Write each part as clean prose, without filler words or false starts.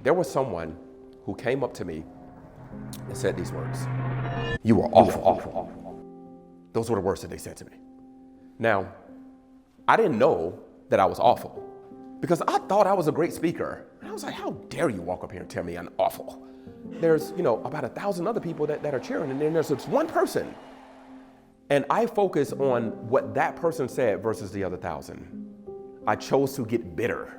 There was someone who came up to me and said these words. You were awful. Those were the words that they said to me. Now, I didn't know that I was awful because I thought I was a great speaker. And I was like, how dare you walk up here and tell me I'm awful? There's, about 1,000 other people that are cheering, and then there's this one person. And I focus on what that person said versus the other 1,000. I chose to get bitter.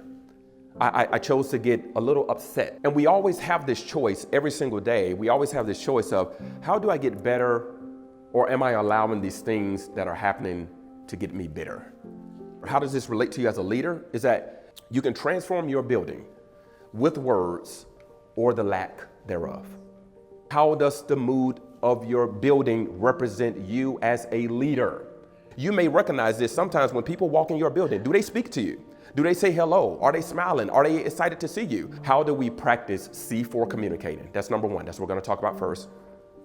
I chose to get a little upset. And we always have this choice every single day. We always have this choice of how do I get better, or am I allowing these things that are happening to get me bitter? How does this relate to you as a leader? Is that you can transform your building with words or the lack thereof. How does the mood of your building represent you as a leader? You may recognize this sometimes when people walk in your building. Do they speak to you? Do they say hello? Are they smiling? Are they excited to see you? How do we practice C4 communicating? That's number one. That's what we're going to talk about first.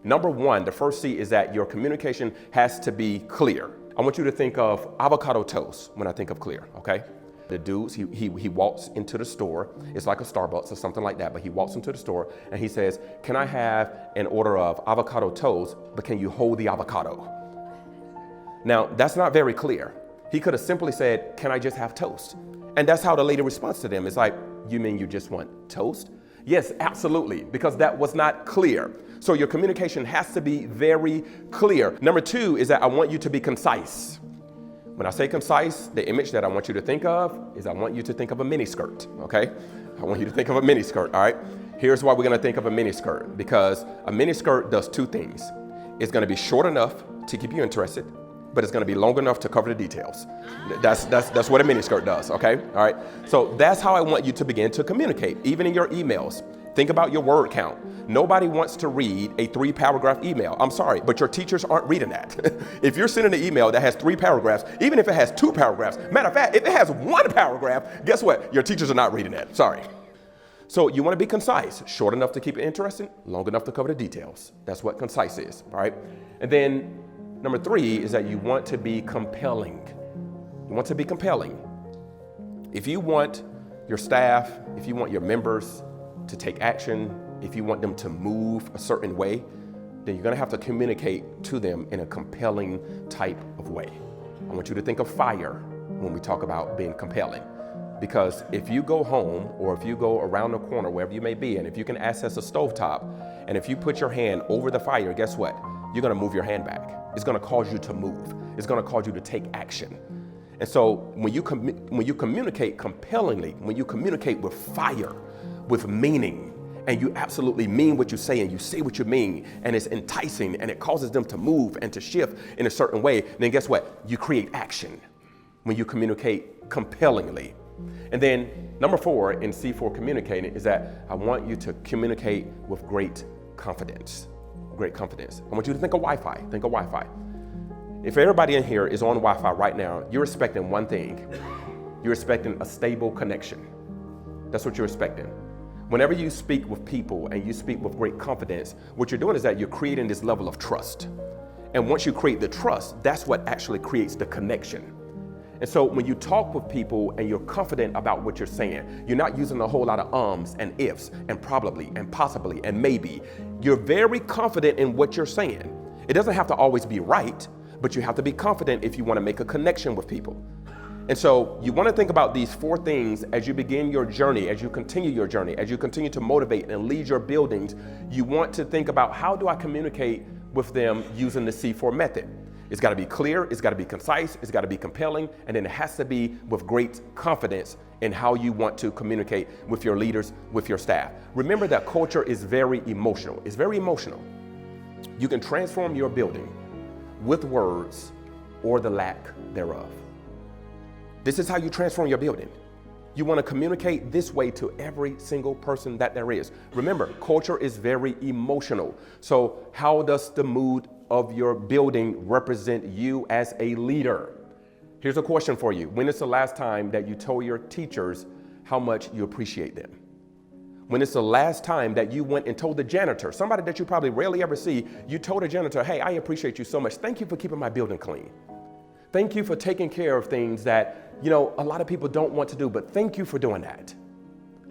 Number one, the first C is that your communication has to be clear. I want you to think of avocado toast when I think of clear, okay? The dudes, he walks into the store. It's like a Starbucks or something like that, but he walks into the store and he says, can I have an order of avocado toast, but can you hold the avocado? Now, that's not very clear. He could have simply said, can I just have toast? And that's how the lady responds to them. It's like, you mean you just want toast? Yes, absolutely, because that was not clear. So your communication has to be very clear. Number two is that I want you to be concise. When I say concise, the image that I want you to think of is I want you to think of a mini skirt, okay? I want you to think of a mini skirt, all right? Here's why we're gonna think of a mini skirt, because a mini skirt does two things. It's gonna be short enough to keep you interested, but it's gonna be long enough to cover the details. That's what a mini skirt does, okay? All right, so that's how I want you to begin to communicate, even in your emails. Think about your word count. Nobody wants to read a 3-paragraph email. I'm sorry, but your teachers aren't reading that. If you're sending an email that has 3 paragraphs, even if it has 2 paragraphs, matter of fact, if it has 1 paragraph, guess what? Your teachers are not reading that, sorry. So you wanna be concise, short enough to keep it interesting, long enough to cover the details. That's what concise is, all right? And then number 3 is that you want to be compelling. You want to be compelling. If you want your staff, if you want your members to take action, if you want them to move a certain way, then you're gonna have to communicate to them in a compelling type of way. I want you to think of fire when we talk about being compelling. Because if you go home or if you go around the corner, wherever you may be, and if you can access a stovetop, and if you put your hand over the fire, guess what? You're gonna move your hand back. It's gonna cause you to move. It's gonna cause you to take action. And so when you communicate compellingly, when you communicate with fire, with meaning, and you absolutely mean what you say and you say what you mean, and it's enticing and it causes them to move and to shift in a certain way, then guess what? You create action when you communicate compellingly. And then number 4 in C4 communicating is that I want you to communicate with great confidence. Great confidence. I want you to think of Wi-Fi. Think of Wi-Fi. If everybody in here is on Wi-Fi right now, you're expecting one thing. You're expecting a stable connection. That's what you're expecting. Whenever you speak with people and you speak with great confidence, what you're doing is that you're creating this level of trust. And once you create the trust, that's what actually creates the connection. And so when you talk with people and you're confident about what you're saying, you're not using a whole lot of ums and ifs and probably and possibly and maybe. You're very confident in what you're saying. It doesn't have to always be right, but you have to be confident if you want to make a connection with people. And so you want to think about these 4 things as you begin your journey, as you continue your journey, as you continue to motivate and lead your buildings. You want to think about, how do I communicate with them using the C4 method? It's got to be clear, it's got to be concise, it's got to be compelling, and then it has to be with great confidence in how you want to communicate with your leaders, with your staff. Remember that culture is very emotional. It's very emotional. You can transform your building with words or the lack thereof. This is how you transform your building. You want to communicate this way to every single person that there is. Remember, culture is very emotional. So how does the mood of your building represent you as a leader? Here's a question for you. When is the last time that you told your teachers how much you appreciate them? When is the last time that you went and told the janitor, somebody that you probably rarely ever see, you told a janitor, hey, I appreciate you so much. Thank you for keeping my building clean. Thank you for taking care of things that, a lot of people don't want to do, but thank you for doing that.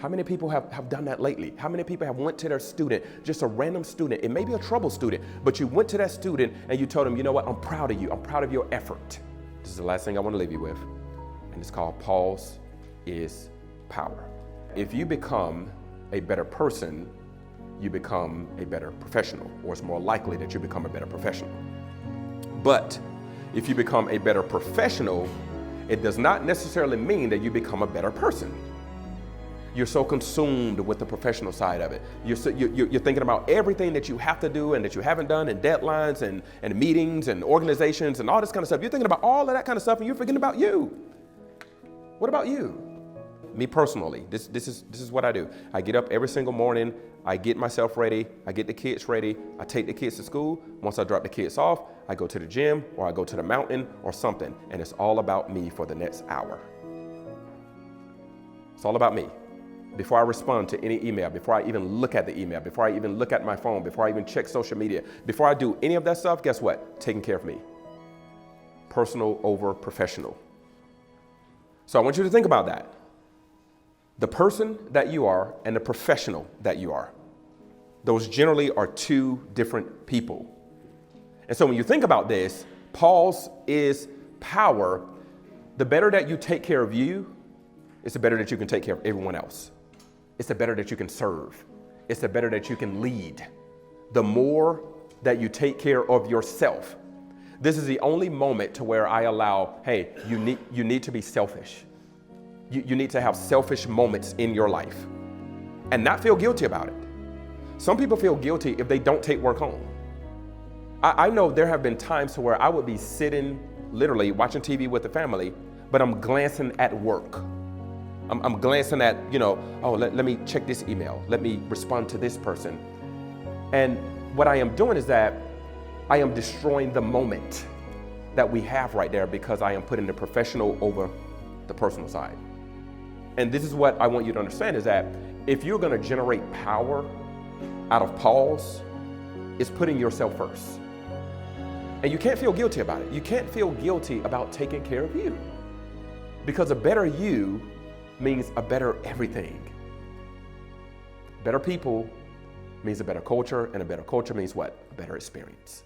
How many people have done that lately? How many people have went to their student, just a random student, it may be a trouble student, but you went to that student and you told them, you know what, I'm proud of you. I'm proud of your effort. This is the last thing I want to leave you with, and it's called pause is power. If you become a better person, you become a better professional, or it's more likely that you become a better professional. But if you become a better professional, it does not necessarily mean that you become a better person. You're so consumed with the professional side of it. You're thinking about everything that you have to do and that you haven't done, and deadlines and meetings and organizations and all this kind of stuff. You're thinking about all of that kind of stuff and you're forgetting about you. What about you? Me personally, this is what I do. I get up every single morning, I get myself ready, I get the kids ready, I take the kids to school. Once I drop the kids off, I go to the gym or I go to the mountain or something, and it's all about me for the next hour. It's all about me. Before I respond to any email, before I even look at the email, before I even look at my phone, before I even check social media, before I do any of that stuff, guess what? Taking care of me. Personal over professional. So I want you to think about that. The person that you are and the professional that you are. Those generally are two different people. And so when you think about this, pause is power. The better that you take care of you, it's the better that you can take care of everyone else. It's the better that you can serve. It's the better that you can lead. The more that you take care of yourself. This is the only moment to where I allow, hey, you need to be selfish. You need to have selfish moments in your life and not feel guilty about it. Some people feel guilty if they don't take work home. I know there have been times to where I would be sitting, literally watching TV with the family, but I'm glancing at work. I'm glancing at, let me check this email. Let me respond to this person. And what I am doing is that I am destroying the moment that we have right there because I am putting the professional over the personal side. And this is what I want you to understand is that if you're going to generate power out of pause, it's putting yourself first. And you can't feel guilty about it. You can't feel guilty about taking care of you. Because a better you means a better everything. Better people means a better culture, and a better culture means what? A better experience.